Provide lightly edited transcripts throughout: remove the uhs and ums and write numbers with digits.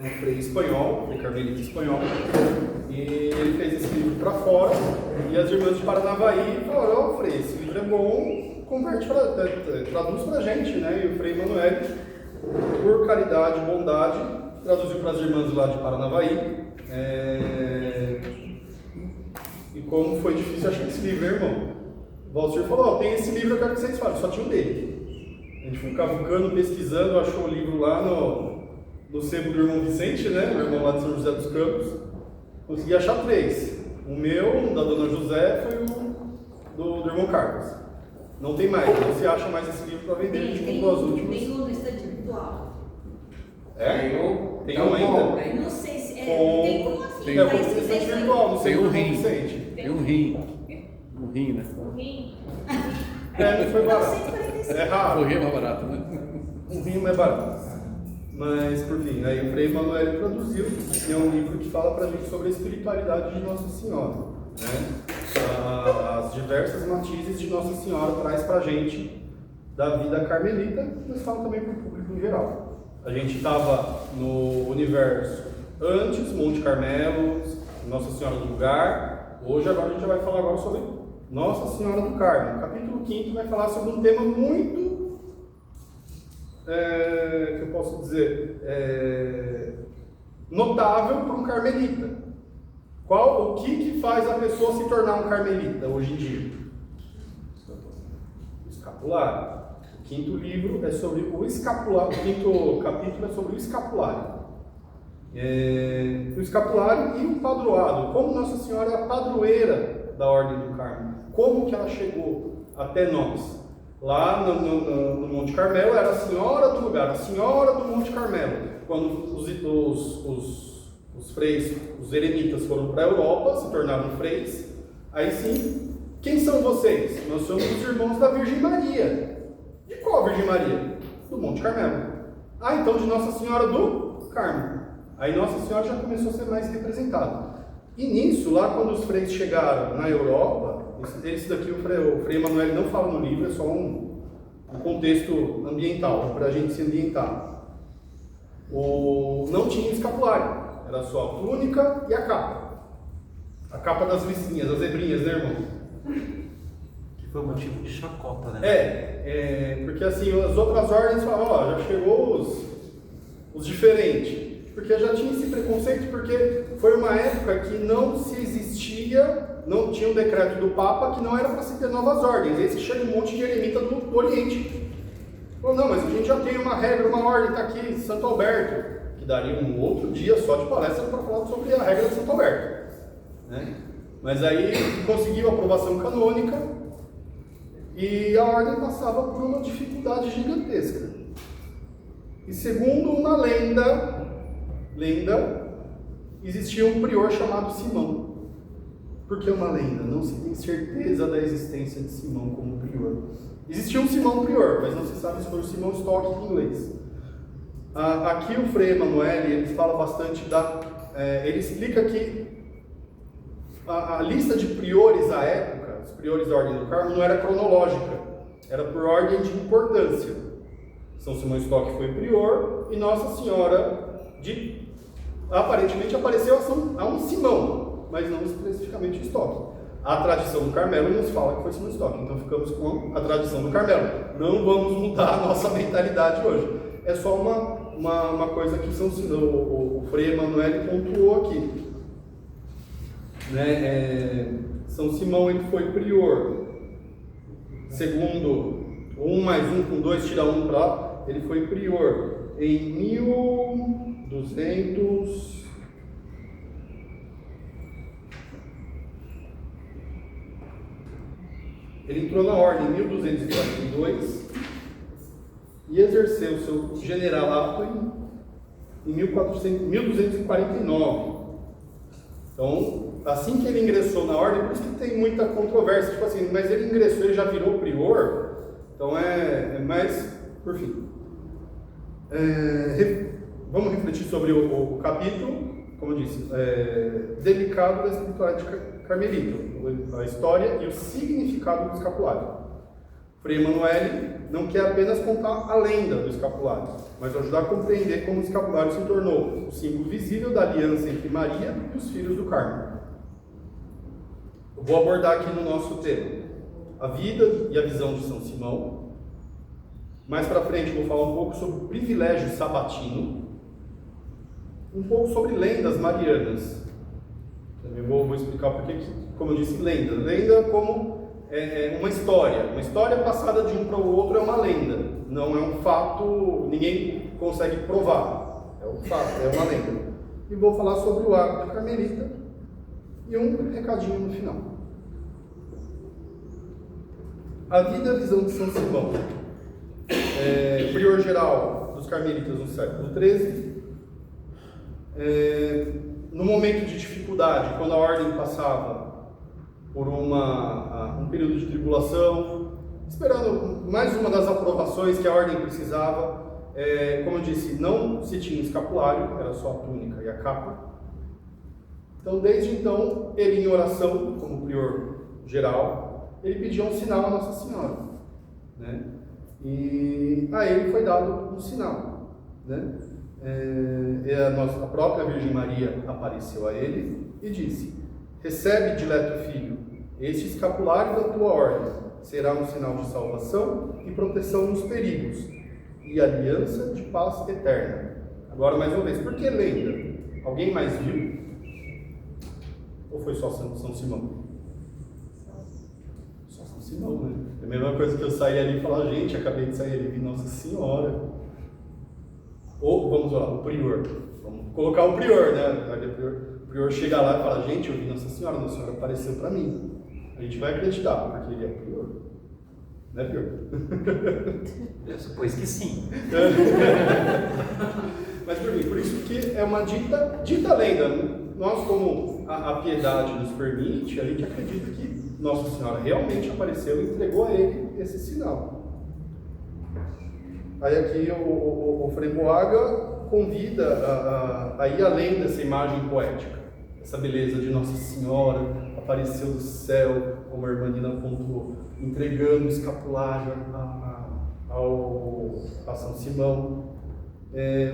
é um frei espanhol, frei carmelita espanhol, e ele fez esse livro para fora, e as irmãs de Paranavaí falaram: ó, frei, esse livro é bom, traduz para a gente, né? E o frei Emanuele, por caridade e bondade, traduziu para as irmãs lá de Paranavaí. E como foi difícil achar esse livro, né, irmão? O Valcir falou: ó, tem esse livro, eu quero que vocês falem, só tinha um dele. A gente foi cavucando, pesquisando, achou o livro lá no sebo do irmão Vicente, né? O irmão lá de São José dos Campos. Consegui achar 3. O meu, da dona Josefa, e o do irmão Carlos. Não tem mais, não se acha mais esse livro para vender. A gente comprou as últimas. Tem um no estante virtual. Tem um ainda? Não sei se tem um assim. Tem um estante virtual, no sebo do irmão Vicente. Tem um rim. Um rim, né? Um rim. Não foi barato. É raro. O rim é mais barato, né? Um rim é barato. Mas, por fim, aí o Frei Emanuele produziu, e é um livro que fala pra gente sobre a espiritualidade de Nossa Senhora, né? As diversas matizes de Nossa Senhora traz pra gente da vida carmelita, mas fala também pro público em geral. A gente estava no universo antes, Monte Carmelo, Nossa Senhora do Lugar. Hoje, agora a gente vai falar agora sobre Nossa Senhora do Carmo. O capítulo 5 vai falar sobre um tema muito que eu posso dizer, notável para um carmelita. O que faz a pessoa se tornar um carmelita hoje em dia? O escapulário. O quinto livro é sobre o escapulário. O quinto capítulo é sobre o escapulário. O escapulário e o padroado. Como Nossa Senhora é a padroeira da Ordem do Carmo. Como que ela chegou até nós? Lá no Monte Carmelo era a senhora do lugar, a senhora do Monte Carmelo. Quando os freis, os eremitas foram para a Europa, se tornaram freis, aí sim, quem são vocês? Nós somos os irmãos da Virgem Maria. De qual Virgem Maria? Do Monte Carmelo. Então de Nossa Senhora do Carmo. Aí Nossa Senhora já começou a ser mais representada. E nisso, lá quando os freis chegaram na Europa, esse daqui o Frei Emanuele não fala no livro, é só um contexto ambiental, para a gente se ambientar. Não tinha escapulário, era só a túnica e a capa. A capa das licinhas, as zebrinhas, né, irmão? Que foi motivo de chacota, né? Porque assim, as outras ordens falavam: já chegou os diferentes. Porque já tinha esse preconceito, porque foi uma época que não não tinha um decreto do Papa que não era para se ter novas ordens. Aí chega um monte de eremita do Oriente. Falou: não, mas a gente já tem uma regra, uma ordem, está aqui, Santo Alberto, que daria um outro dia só de palestra para falar sobre a regra de Santo Alberto. Né? Mas aí conseguiu a aprovação canônica e a ordem passava por uma dificuldade gigantesca. E segundo uma lenda, existia um prior chamado Simão. Por que uma lenda? Não se tem certeza da existência de Simão como prior. Existia um Simão prior, mas não se sabe se foi o Simão Stock em inglês. Aqui o Frei Emanuele, ele fala bastante ele explica que a lista de priores à época, os priores da Ordem do Carmo, não era cronológica, era por ordem de importância. São Simão Stock foi prior e Nossa Senhora aparentemente apareceu a um Simão, mas não especificamente Stock. A tradição do Carmelo nos fala que foi Simão Stock, então ficamos com a tradição do Carmelo. Não vamos mudar a nossa mentalidade hoje. É só uma coisa que o Frei Emanuele pontuou aqui. São Simão ele foi prior. Segundo 1 mais 1 com 2 tira 1 para lá, ele foi prior em 1200. Ele entrou na ordem em 1242 e exerceu seu generalato em 1249. Então, assim que ele ingressou na ordem, por isso que tem muita controvérsia, tipo assim, mas ele ingressou, ele já virou prior, então é mais, por fim. Vamos refletir sobre o capítulo, como eu disse, delicado da espiritualidade carmelita, a história e o significado do escapulário. Frei Emanuele não quer apenas contar a lenda do escapulário, mas ajudar a compreender como o escapulário se tornou o símbolo visível da aliança entre Maria e os filhos do Carmo. Eu vou abordar aqui no nosso tema a vida e a visão de São Simão. Mais para frente eu vou falar um pouco sobre o privilégio sabatino, um pouco sobre lendas marianas. Também vou explicar porque, como eu disse, lenda. Lenda como uma história passada de um para o outro é uma lenda, não é um fato, ninguém consegue provar, é um fato, é uma lenda. E vou falar sobre o hábito carmelita e um recadinho no final. A vida e a visão de São Simão, prior geral dos carmelitas no século XIII. No momento de dificuldade, quando a ordem passava por um período de tribulação, esperando mais uma das aprovações que a ordem precisava, como eu disse, não se tinha escapulário, era só a túnica e a capa. Então, desde então, ele em oração, como prior geral, ele pediu um sinal à Nossa Senhora, né? E a ele foi dado um sinal, né? A própria Virgem Maria apareceu a ele e disse: recebe, dileto filho, este escapulário da tua ordem será um sinal de salvação e proteção nos perigos e aliança de paz eterna. Agora, mais uma vez, por que lenda? Alguém mais viu? Ou foi só São Simão? Só São Simão, né? É a mesma coisa que eu sair ali e falar: gente, acabei de sair ali e vi Nossa Senhora. Ou, vamos lá, o prior. Vamos colocar o prior, né? O prior chega lá e fala: gente, eu vi Nossa Senhora apareceu para mim. A gente vai acreditar, porque ele é prior. Não é prior? Eu supus que sim. Mas por isso que é uma dita lenda. Nós, como a piedade nos permite, a gente acredita que Nossa Senhora realmente apareceu e entregou a ele esse sinal. Aí aqui o Frei Boaga convida a ir além dessa imagem poética, essa beleza de Nossa Senhora, apareceu do céu, como a irmã Nina apontou, entregando o escapulário a São Simão.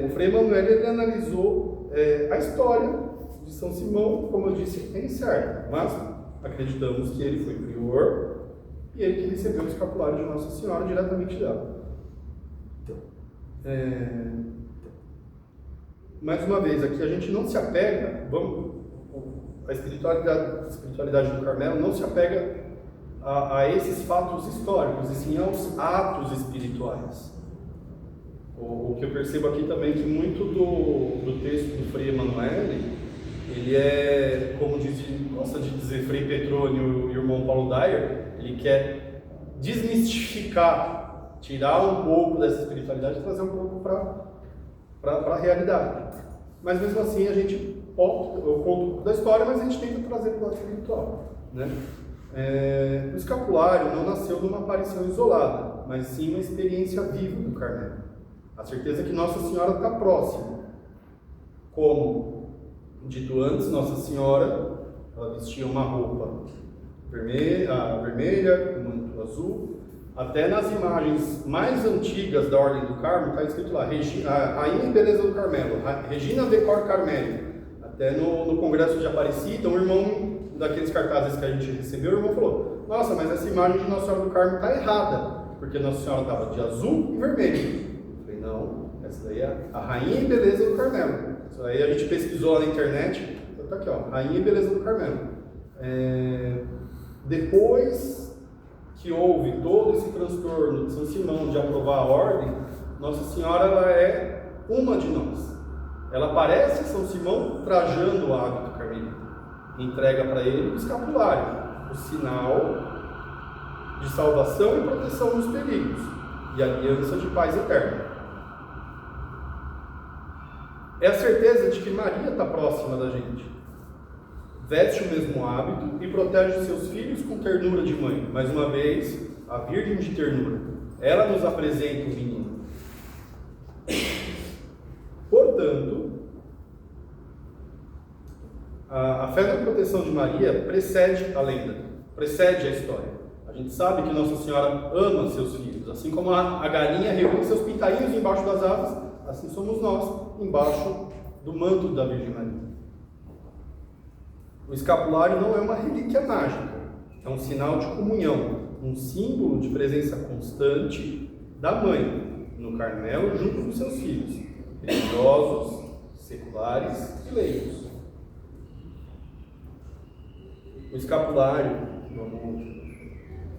O Frei Manuel ele analisou a história de São Simão, como eu disse, é incerta, mas acreditamos que ele foi prior e ele que recebeu o escapulário de Nossa Senhora diretamente dela. Mais uma vez, aqui a gente não se apega, a espiritualidade do Carmelo não se apega a esses fatos históricos, e sim aos atos espirituais. O que eu percebo aqui também é que muito do texto do Frei Emanuele, ele é, como gosta de dizer Frei Petrônio e o irmão Paulo Dyer, ele quer desmistificar, tirar um pouco dessa espiritualidade e trazer um pouco para a realidade. Mas mesmo assim eu conto um pouco da história, mas a gente tenta trazer para o lado espiritual, né? O escapulário não nasceu de uma aparição isolada, mas sim uma experiência viva do Carmelo. A certeza que Nossa Senhora está próxima. Como dito antes, Nossa Senhora ela vestia uma roupa vermelha, com manto azul. Até nas imagens mais antigas da Ordem do Carmo, está escrito lá, Rainha e Beleza do Carmelo, Regina Decor Carmelo. Até no Congresso de Aparecida, um irmão daqueles cartazes que a gente recebeu, o irmão falou: nossa, mas essa imagem de Nossa Senhora do Carmo está errada, porque Nossa Senhora estava de azul e vermelho. Eu falei: não, essa daí é a Rainha e Beleza do Carmelo. Isso aí a gente pesquisou lá na internet, está aqui, ó, Rainha e Beleza do Carmelo. Depois que houve todo esse transtorno de São Simão de aprovar a ordem, Nossa Senhora ela é uma de nós. Ela aparece a São Simão trajando o hábito carmelita, entrega para ele o escapulário, o sinal de salvação e proteção nos perigos e aliança de paz eterna. É a certeza de que Maria está próxima da gente. Veste o mesmo hábito e protege os seus filhos com ternura de mãe. Mais uma vez, a Virgem de ternura. Ela nos apresenta o menino. Portanto, a fé na proteção de Maria precede a lenda, precede a história. A gente sabe que Nossa Senhora ama seus filhos, assim como a galinha reúne seus pintainhos embaixo das asas, assim somos nós, embaixo do manto da Virgem Maria. O escapulário não é uma relíquia mágica, é um sinal de comunhão, um símbolo de presença constante da mãe no Carmelo junto com seus filhos, religiosos, seculares e leigos. O escapulário, vamos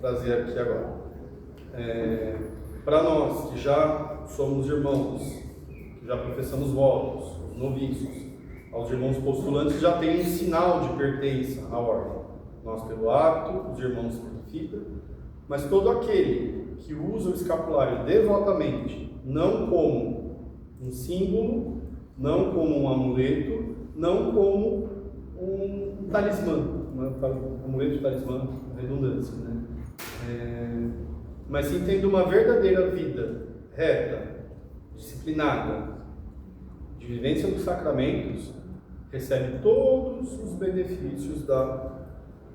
trazer aqui agora, para nós que já somos irmãos, que já professamos votos, os noviços, aos irmãos postulantes já tem um sinal de pertença à ordem. Nós pelo hábito, os irmãos pela fita, mas todo aquele que usa o escapulário devotamente, não como um símbolo, não como um amuleto, não como um talismã, um amuleto, talismã, redundância, né? Mas sim tendo uma verdadeira vida reta, disciplinada, de vivência dos sacramentos, recebe todos os benefícios da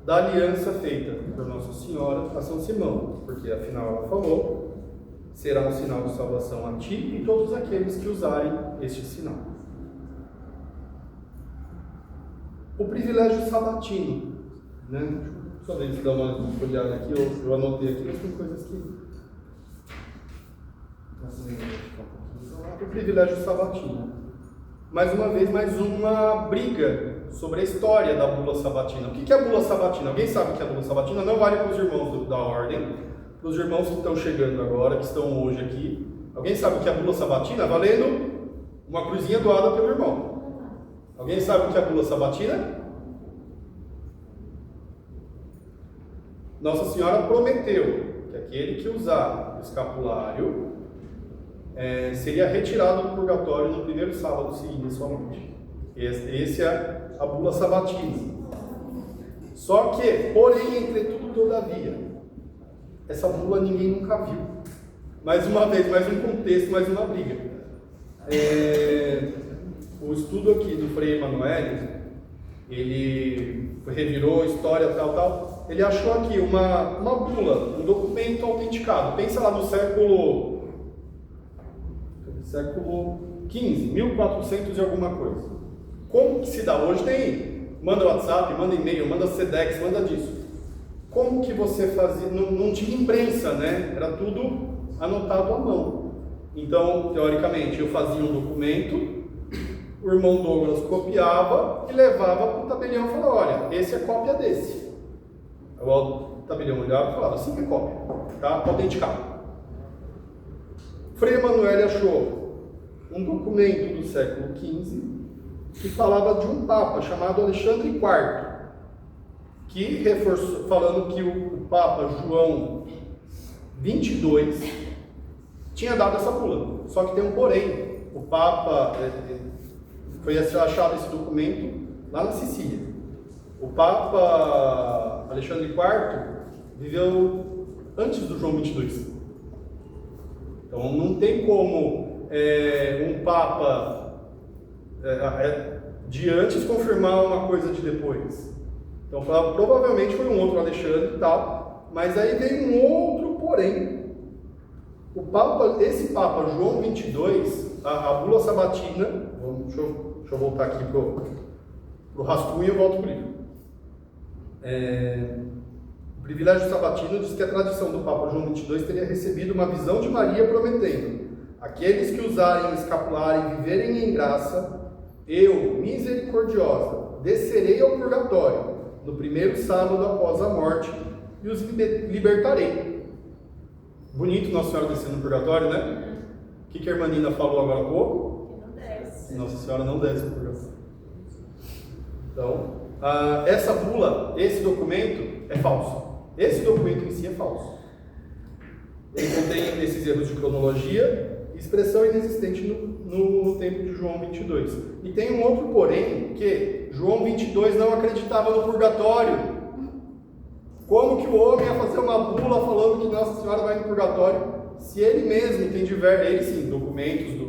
aliança feita por Nossa Senhora a São Simão, porque afinal ela falou, será um sinal de salvação a ti e todos aqueles que usarem este sinal. O privilégio sabatino, né? Só deixa eu dar uma olhada aqui, eu anotei aqui, mas tem coisas que... O privilégio sabatino. Mais uma vez, mais uma briga sobre a história da bula sabatina. O que é a bula sabatina? Alguém sabe o que é a bula sabatina? Não vale para os irmãos da ordem, para os irmãos que estão chegando agora, que estão hoje aqui. Alguém sabe o que é a bula sabatina? Valendo uma cruzinha doada pelo irmão. Alguém sabe o que é a bula sabatina? Nossa Senhora prometeu que aquele que usar o escapulário seria retirado do purgatório no primeiro sábado seguinte à sua morte. Esse é a bula sabatina. Só que, porém, entretudo, todavia, essa bula ninguém nunca viu. Mais uma vez, mais um contexto, mais uma briga. O estudo aqui do Frei Emanuele, ele revirou história, tal. Ele achou aqui uma bula, um documento autenticado. Pensa lá no século XV, 1400 e alguma coisa. Como que se dá? Hoje tem, manda WhatsApp, manda e-mail, manda Sedex, manda disso. Como que você fazia? Não tinha imprensa, né? Era tudo anotado à mão. Então, teoricamente, eu fazia um documento, o irmão Douglas copiava e levava para o tabelião e falava, olha, esse é cópia desse. O tabelião olhava e falava, sim, é cópia, tá autenticado. Frei Emanuele achou um documento do século XV que falava de um papa chamado Alexandre IV, que reforçou, falando que o Papa João 22 tinha dado essa bula. Só que tem um porém, o Papa, foi achado esse documento lá na Sicília. O Papa Alexandre IV viveu antes do João 22. Então não tem como um Papa de antes confirmar uma coisa de depois. Então provavelmente foi um outro Alexandre e tal, mas aí veio um outro porém. Esse Papa João 22, a bula sabatina, deixa eu voltar aqui para o rascunho e eu volto para o livro. O privilégio sabatino diz que a tradição do Papa João 22 teria recebido uma visão de Maria prometendo: aqueles que usarem o escapulário e viverem em graça, eu, misericordiosa, descerei ao purgatório no primeiro sábado após a morte e os libertarei. Bonito Nossa Senhora descendo no purgatório, né? O que a irmã Nina falou agora há pouco? Não desce. Nossa Senhora não desce no purgatório. Então, essa bula, esse documento é falso. Esse documento em si é falso. Ele contém esses erros de cronologia e expressão inexistente no tempo de João 22. E tem um outro porém, que João 22 não acreditava no purgatório. Como que o homem ia fazer uma bula falando que Nossa Senhora vai no purgatório, se ele mesmo tem ele sim, documentos,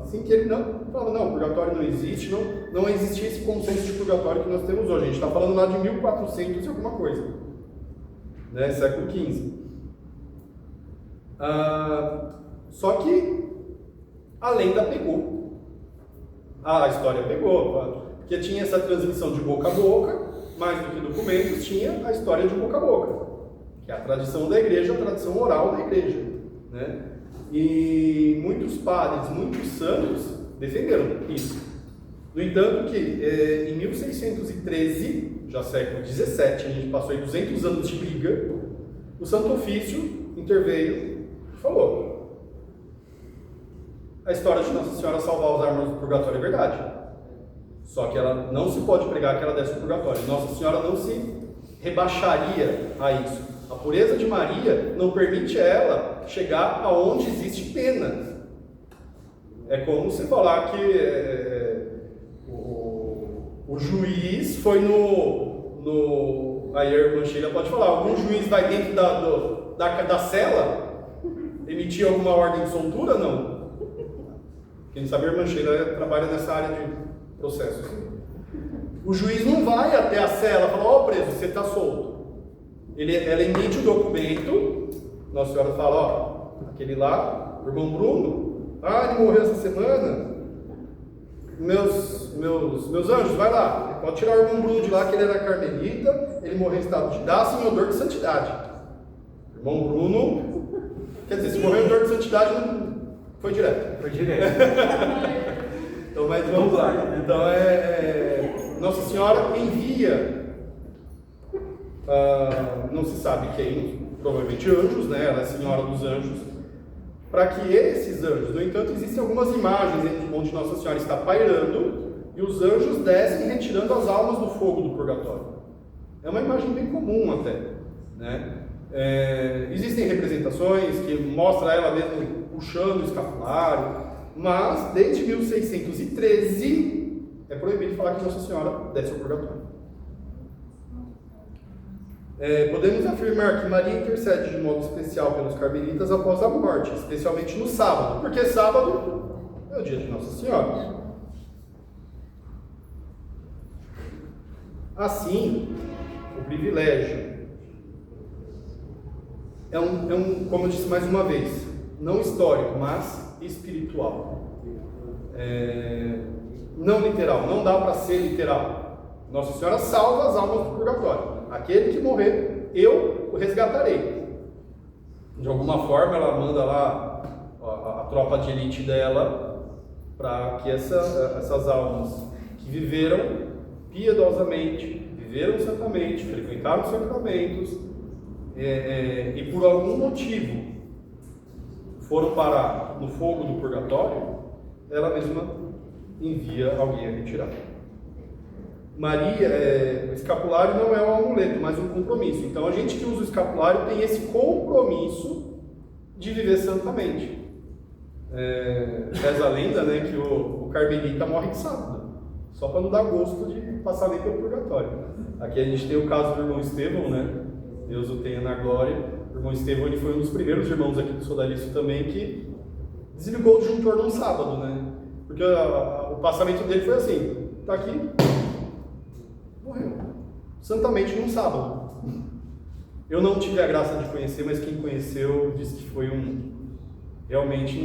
assim que ele não falava, não, o purgatório não existe, não existia esse conceito de purgatório que nós temos hoje. A gente está falando lá de 1400 e alguma coisa. né? Século XV. Só que a lenda pegou. A história pegou, porque tinha essa transmissão de boca a boca, mais do que documentos, tinha a história de boca a boca, que é a tradição da igreja, a tradição oral da igreja, né? E muitos padres, muitos santos defenderam isso. No entanto que em 1613, já século XVII, a gente passou aí 200 anos de briga, o Santo Ofício interveio e falou: a história de Nossa Senhora salvar os almas do purgatório é verdade, só que ela não se pode pregar que ela desce o purgatório. Nossa Senhora não se rebaixaria a isso. A pureza de Maria não permite ela chegar aonde existe pena. É como se falar que o juiz foi aí a irmã Sheila pode falar, algum juiz vai dentro da cela emitir alguma ordem de soltura? Não. Quem sabe a irmã Sheila trabalha nessa área de processos. O juiz não vai até a cela e fala: ó, preso, você está solto. Ela emite o documento, Nossa Senhora fala: ó, aquele lá, o irmão Bruno, ele morreu essa semana. Meus anjos, vai lá, pode tirar o irmão Bruno de lá, que ele era carmelita, ele morreu em estado de graça em odor de santidade. O irmão Bruno, quer dizer, se morreu em odor de santidade, não foi direto. Foi direto. Então, mas vamos lá. Então, Nossa Senhora envia, não se sabe quem, provavelmente anjos, né? Ela é a Senhora dos Anjos, para que esses anjos, no entanto, existem algumas imagens onde Nossa Senhora está pairando e os anjos descem retirando as almas do fogo do purgatório. É uma imagem bem comum até, né? Existem representações que mostram ela mesmo puxando o escapulário, mas desde 1613 é proibido falar que Nossa Senhora desce ao purgatório. Podemos afirmar que Maria intercede de modo especial pelos carmelitas após a morte, especialmente no sábado, porque sábado é o dia de Nossa Senhora. Assim, o privilégio como eu disse mais uma vez, não histórico, mas espiritual. Não literal, não dá para ser literal. Nossa Senhora salva as almas do purgatório. Aquele que morrer, eu o resgatarei. De alguma forma, ela manda lá a tropa de elite dela para que essas almas que viveram piedosamente, viveram santamente, frequentaram os sacramentos e por algum motivo foram parar no fogo do purgatório, ela mesma envia alguém a retirar. Maria, o escapulário não é um amuleto, mas um compromisso. Então a gente que usa o escapulário tem esse compromisso de viver santamente. Reza a lenda, né, que o carmelita morre de sábado, só para não dar gosto de passar nem pelo purgatório. Aqui a gente tem o caso do irmão Estevão, né? Deus o tenha na glória. O irmão Estevão, ele foi um dos primeiros irmãos aqui do Sodalício também que desligou o disjuntor num sábado, né? Porque o passamento dele foi assim: tá aqui, morreu santamente num sábado. Eu não tive a graça de conhecer, mas quem conheceu disse que foi realmente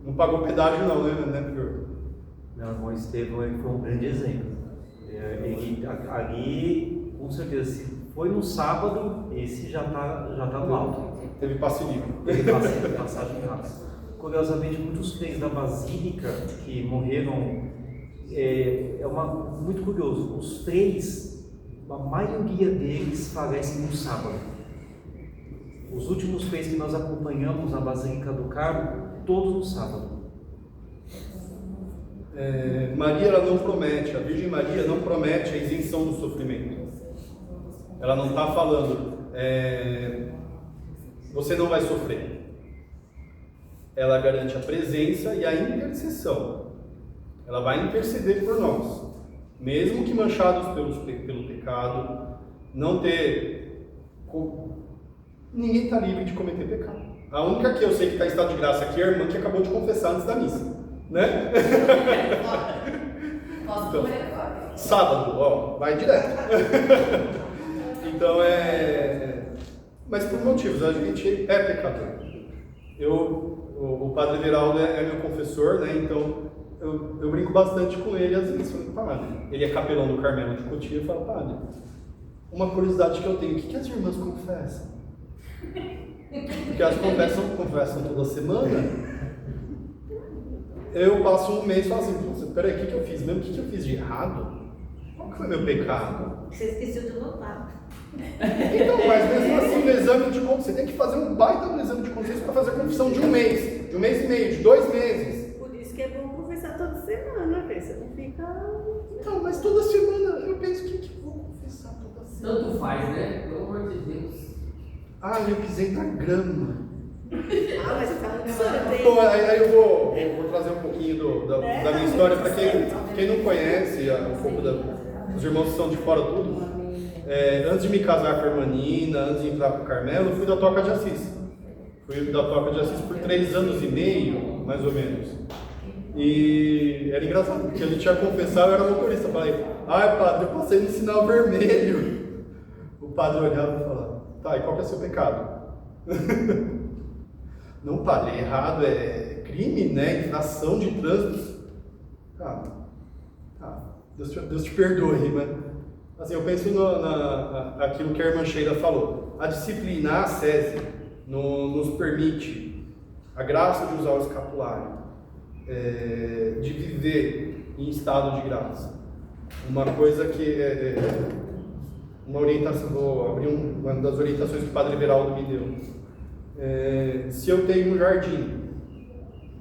não pagou pedágio não, né, Pior? Não, o irmão Estevão, ele foi um grande exemplo. Ali, com certeza, se foi no sábado, esse já tá no alto. Teve passe livre. Teve passagem rápida. Curiosamente, muitos fiéis da Basílica que morreram, muito curioso, os três, a maioria deles falecem no sábado. Os últimos fiéis que nós acompanhamos na Basílica do Carmo, todos no sábado. Maria, ela não promete, a Virgem Maria não promete a isenção do sofrimento. Ela não está falando, você não vai sofrer. Ela garante a presença e a intercessão. Ela vai interceder por nós, mesmo que manchados pelo pecado, não ter. Ninguém está livre de cometer pecado. A única que eu sei que está em estado de graça aqui é a irmã que acabou de confessar antes da missa, né? Então, sábado, vai direto. Então Mas por motivos, a gente é pecador. O Padre Everaldo é meu confessor, né? Então eu brinco bastante com ele, às vezes, falando, padre, ele é capelão do Carmelo de Cotia, eu falo, padre, uma curiosidade que eu tenho, o que as irmãs confessam? Porque elas confessam toda semana. Eu passo um mês e falo assim, peraí, o que eu fiz mesmo? O que eu fiz de errado? Qual que foi meu pecado? Você esqueceu de notar. Então, mas mesmo assim, no exame de consciência, você tem que fazer um baita no exame de consciência para fazer a confissão de um mês e meio, de 2 meses. Por isso que é bom confessar toda semana, porque você não fica... Então, mas toda semana eu penso, o que eu vou confessar toda semana? Tanto faz, né? Pelo amor de Deus. Ah, eu pisei na grama. Ah, mas você tá muito sorte, Bom, aí eu vou trazer um pouquinho da minha história para quem não conhece, um pouco dos irmãos que são de fora tudo. Antes de me casar com a Hermanina, antes de entrar para o Carmelo, eu fui da Toca de Assis. Fui da Toca de Assis por 3 anos e meio, mais ou menos. E era engraçado, porque a gente ia confessar, eu era motorista. Falei, ai padre, eu passei no sinal vermelho. O padre olhava e falava, tá, e qual que é o seu pecado? Não, padre, é errado, é crime, né? Infração de trânsito. Deus te perdoe, mas assim, eu penso naquilo que a irmã Sheila falou. A disciplina, a ascese, nos permite a graça de usar o escapulário, de viver em estado de graça. Uma coisa que uma orientação, vou abrir uma das orientações que o Padre Everaldo me deu. Se eu tenho um jardim,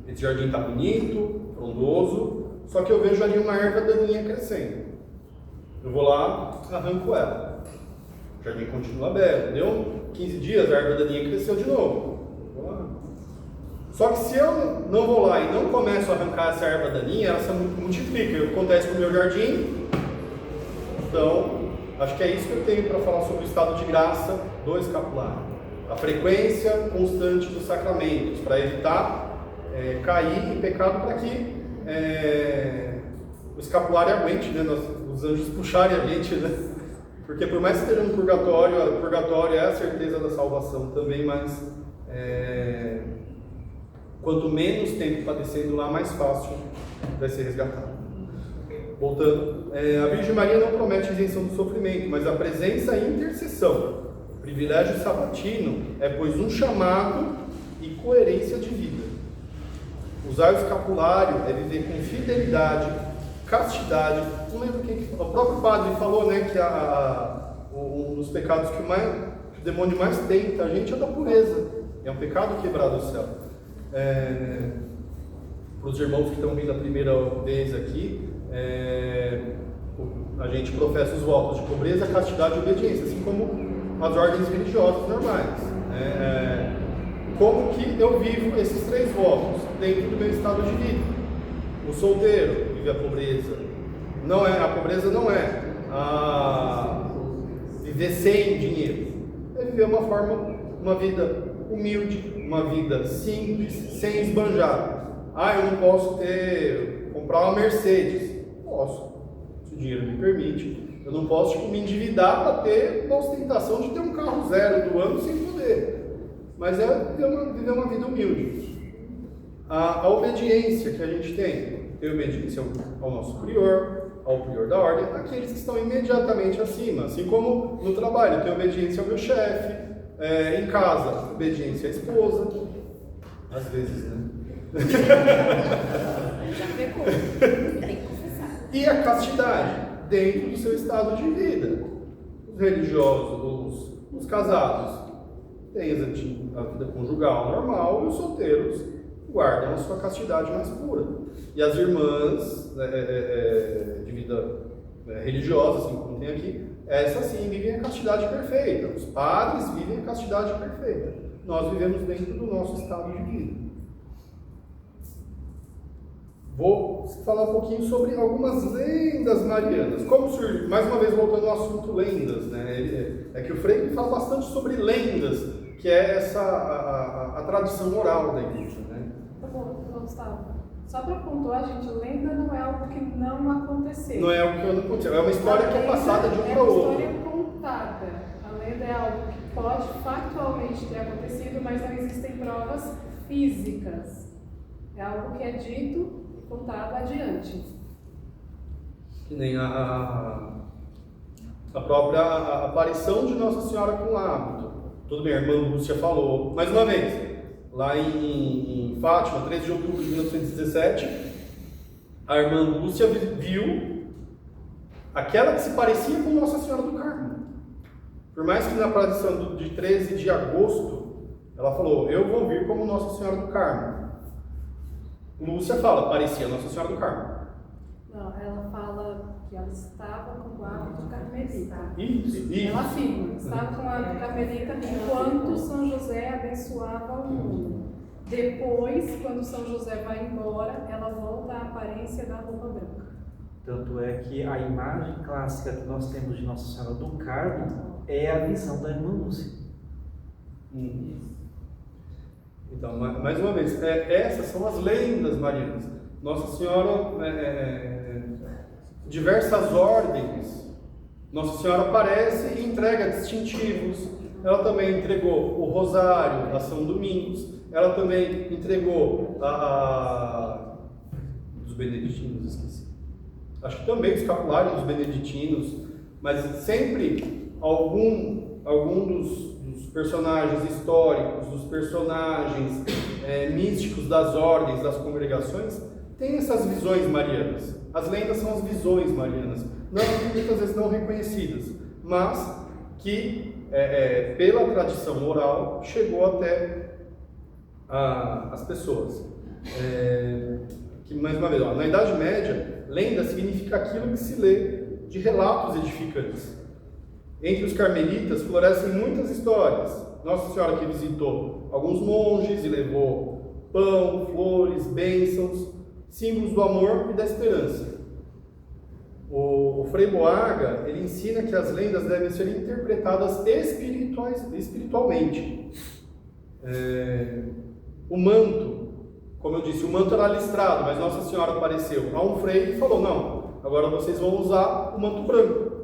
esse jardim está bonito, frondoso, só que eu vejo ali uma erva daninha crescendo. Eu vou lá, arranco ela. O jardim continua aberto, deu 15 dias, a erva daninha cresceu de novo. Vou lá. Só que se eu não vou lá e não começo a arrancar essa erva daninha, ela se multiplica. Acontece com o meu jardim. Então, acho que é isso que eu tenho para falar sobre o estado de graça do escapulário. A frequência constante dos sacramentos, para evitar cair em pecado, para que o escapulário aguente, né? Os anjos puxarem a gente, né? Porque por mais que esteja no purgatório, o purgatório é a certeza da salvação também, mas quanto menos tempo padecendo lá, mais fácil vai ser resgatado. Voltando, a Virgem Maria não promete isenção do sofrimento, mas a presença e intercessão. O privilégio sabatino é, pois, um chamado e coerência de vida. Usar o escapulário é viver com fidelidade, castidade. Não lembro quem o próprio padre falou, né, que um dos pecados que o demônio mais tenta a gente é da pureza. É um pecado quebrar do céu. Para os irmãos que estão vindo a primeira vez aqui, a gente professa os votos de pobreza, castidade e obediência, assim como as ordens religiosas normais. Como que eu vivo esses 3 votos dentro do meu estado de vida? O solteiro vive a pobreza. A pobreza não é viver sem dinheiro. É viver uma vida humilde, uma vida simples, sem esbanjar. Eu não posso comprar uma Mercedes. Posso, se o dinheiro me permite. Eu não posso me endividar para ter uma ostentação de ter um carro zero do ano sem poder. Mas é viver uma vida humilde. A obediência que a gente tem obediência ao nosso prior, ao prior da ordem, aqueles que estão imediatamente acima. Assim como no trabalho, tem obediência ao meu chefe, em casa, obediência à esposa. Às vezes, né? Já pecou. Tem que confessar. E a castidade, dentro do seu estado de vida. Os religiosos, os casados, têm a vida conjugal normal, e os solteiros guardam a sua castidade mais pura. E as irmãs de vida religiosa, assim como tem aqui, essas sim vivem a castidade perfeita. Os padres vivem a castidade perfeita. Nós vivemos dentro do nosso estado de vida. Vou falar um pouquinho sobre algumas lendas marianas. Como surge, mais uma vez voltando ao assunto lendas, né? É que o Frei fala bastante sobre lendas, que é a tradição oral da igreja, né? Tá bom, Gustavo. Só para pontuar, gente, lenda não é algo que não aconteceu. Não é algo que não aconteceu, é uma história que é passada de um para o outro. É uma história contada. A lenda é algo que pode factualmente ter acontecido, mas não existem provas físicas. É algo que é dito e contado adiante. Que nem a própria aparição de Nossa Senhora com o hábito. Tudo bem, a irmã Lúcia falou. Mais uma vez, lá em Fátima, 13 de outubro de 1917, a irmã Lúcia viu aquela que se parecia com Nossa Senhora do Carmo. Por mais que na aparição de 13 de agosto, ela falou, eu vou vir como Nossa Senhora do Carmo. Lúcia fala, parecia Nossa Senhora do Carmo. Não, ela fala que ela estava com o hábito carmelita. Isso. Ela afirma, estava com o hábito carmelita enquanto São José abençoava o mundo. Depois, quando São José vai embora, ela volta à aparência da roupa branca. Tanto é que a imagem clássica que nós temos de Nossa Senhora do Carmo é a visão da irmã Lúcia. Então, mais uma vez, essas são as lendas marianas. Nossa Senhora, diversas ordens, Nossa Senhora aparece e entrega distintivos. Ela também entregou o rosário a São Domingos. Ela também entregou dos beneditinos, esqueci. Acho que também o escapulário dos beneditinos, mas sempre algum dos personagens históricos, dos personagens místicos das ordens, das congregações, tem essas visões marianas. As lendas são as visões marianas, muitas vezes não reconhecidas, mas que pela tradição oral chegou até as pessoas. Que, mais uma vez, na Idade Média, lenda significa aquilo que se lê de relatos edificantes. Entre os carmelitas florescem muitas histórias. Nossa Senhora que visitou alguns monges e levou pão, flores, bênçãos, símbolos do amor e da esperança. O Frei Boaga, ele ensina que as lendas devem ser interpretadas espiritualmente. O manto, como eu disse, o manto era listrado, mas Nossa Senhora apareceu a um frei e falou, não, agora vocês vão usar o manto branco.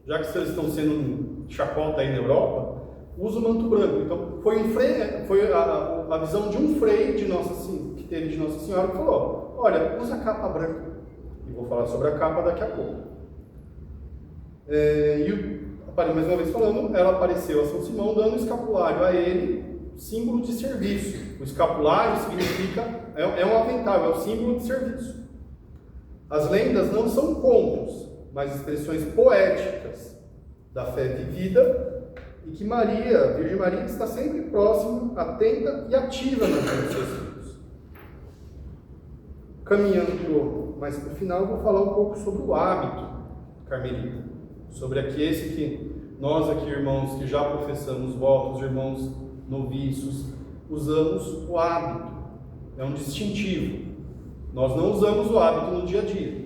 Já que vocês estão sendo chacota aí na Europa, usa o manto branco. Então, foi a visão de um frei que teve de Nossa Senhora que falou, olha, usa a capa branca. E vou falar sobre a capa daqui a pouco. Mais uma vez falando, ela apareceu a São Simão dando o escapulário a ele, símbolo de serviço. O escapulário significa, é um avental, é o símbolo de serviço. As lendas não são contos, mas expressões poéticas da fé vivida e que Virgem Maria, está sempre próxima, atenta e ativa na vida dos seus filhos. Caminhando mais para o final, eu vou falar um pouco sobre o hábito carmelita, sobre esse que nós aqui, irmãos, que já professamos votos, irmãos noviços, usamos o hábito, é um distintivo. Nós não usamos o hábito no dia a dia.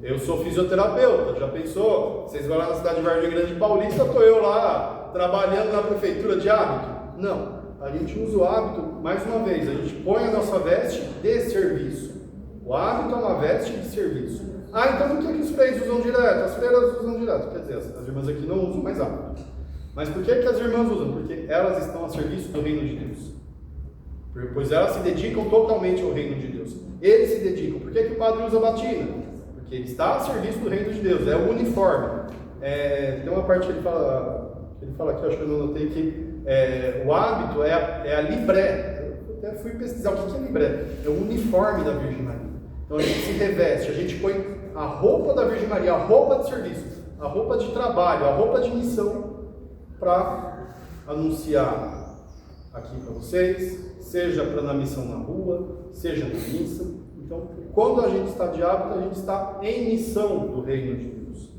Eu sou fisioterapeuta, já pensou? Vocês vão lá na cidade de Vargem Grande Paulista, estou eu lá trabalhando na prefeitura de hábito? Não, a gente usa o hábito, mais uma vez, a gente põe a nossa veste de serviço. O hábito é uma veste de serviço. Então por que os freios usam direto? As freiras usam direto, quer dizer, as irmãs aqui não usam mais hábito. Mas por que as irmãs usam? Porque elas estão a serviço do reino de Deus. Pois elas se dedicam totalmente ao reino de Deus. Eles se dedicam. Por que o padre usa batina? Porque ele está a serviço do reino de Deus, é o uniforme. Tem uma parte que ele fala aqui, eu acho que eu não notei, que o hábito é a libré. Eu até fui pesquisar o que é libré. É o uniforme da Virgem Maria. Então a gente se reveste, a gente põe a roupa da Virgem Maria, a roupa de serviço, a roupa de trabalho, a roupa de missão, para anunciar aqui para vocês, seja na missão na rua, seja na missa. Então, quando a gente está de hábito, a gente está em missão do reino de Deus.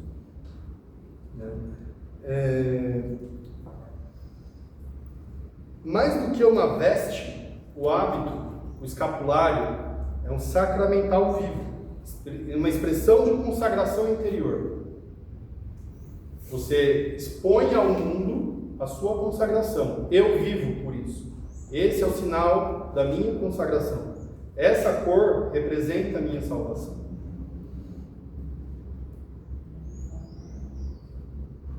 Mais do que uma veste, o hábito, o escapulário, é um sacramental vivo, uma expressão de consagração interior. Você expõe ao mundo a sua consagração. Eu vivo por isso. Esse é o sinal da minha consagração. Essa cor representa a minha salvação.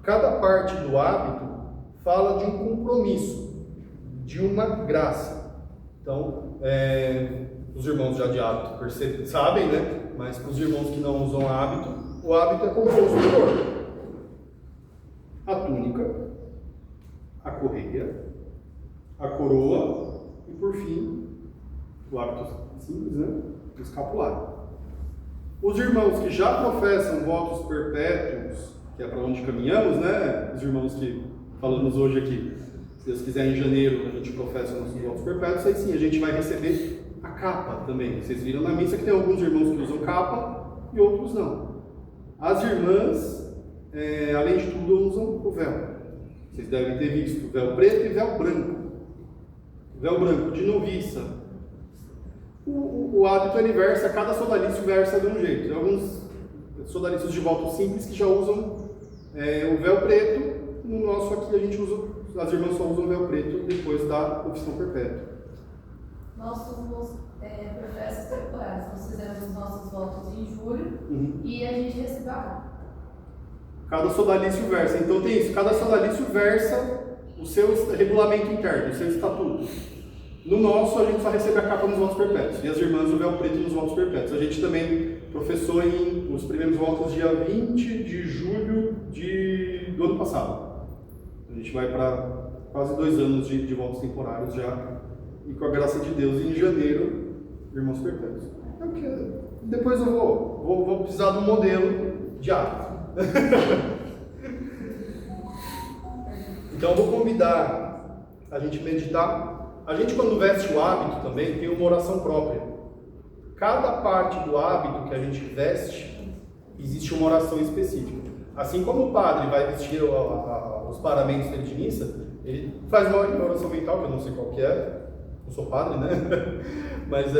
Cada parte do hábito fala de um compromisso, de uma graça. Então, os irmãos já de hábito sabem, né? Mas para os irmãos que não usam hábito, o hábito é composto por a túnica, a correia, a coroa e, por fim, o hábito simples, né? O escapulário. Os irmãos que já professam votos perpétuos, que é para onde caminhamos, né? Os irmãos que falamos hoje aqui, se Deus quiser, em janeiro a gente professa nossos votos perpétuos, aí sim a gente vai receber a capa também. Vocês viram na missa que tem alguns irmãos que usam capa e outros não. As irmãs, além de tudo, usam o véu. Vocês devem ter visto véu preto e véu branco. Véu branco de noviça. O hábito ele versa, cada sodalício versa de um jeito. Tem alguns sodalícios de voto simples que já usam o véu preto. No nosso aqui a gente usa, as irmãs só usam o véu preto depois da profissão perpétua. Nós somos professas temporários, nós fizemos os nossos votos em julho e a gente recebeu a capa. Cada sodalício versa, então tem isso, cada sodalício versa o seu regulamento interno, o seu estatuto. No nosso, a gente só recebe a capa nos votos perpétuos, e as irmãs o véu preto nos votos perpétuos. A gente também professou os primeiros votos dia 20 de julho do ano passado. A gente vai para quase 2 anos de votos temporários já, e com a graça de Deus, em janeiro, irmãos perpétuos. Depois eu vou precisar de um modelo de hábito. Então eu vou convidar a gente meditar. A gente, quando veste o hábito também, tem uma oração própria. Cada parte do hábito que a gente veste, existe uma oração específica. Assim como o padre vai vestir os paramentos dele de missa, ele faz uma oração mental, que eu não sei qual que é, não sou padre, né? Mas